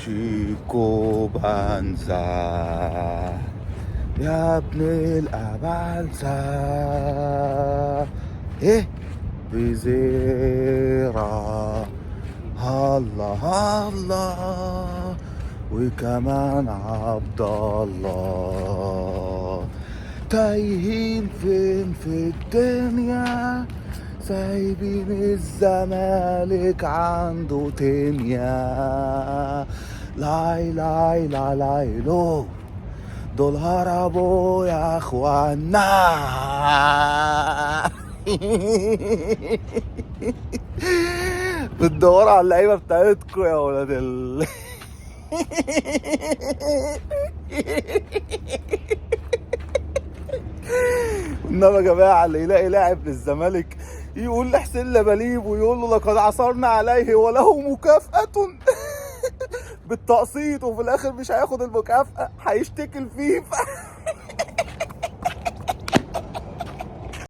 شيكو بنزا يا ابن الأبانزا ايه بزيرة الله الله وكمان عبد الله تايهين فين في الدنيا سايبين الزمالك عنده تنيا لاي لاي لا لاي لو دول هربوا يا اخوانا بتدور على اللعيبه بتاعتكم يا ولاد انما يا جماعه اللي يلاقي لاعب للزمالك يقول لحسين لبليب ويقول له لقد عثرنا عليه وله مكافأة بالتقسيط، وفي الاخر مش هياخد المكافأة، هيشتكي الفيفا.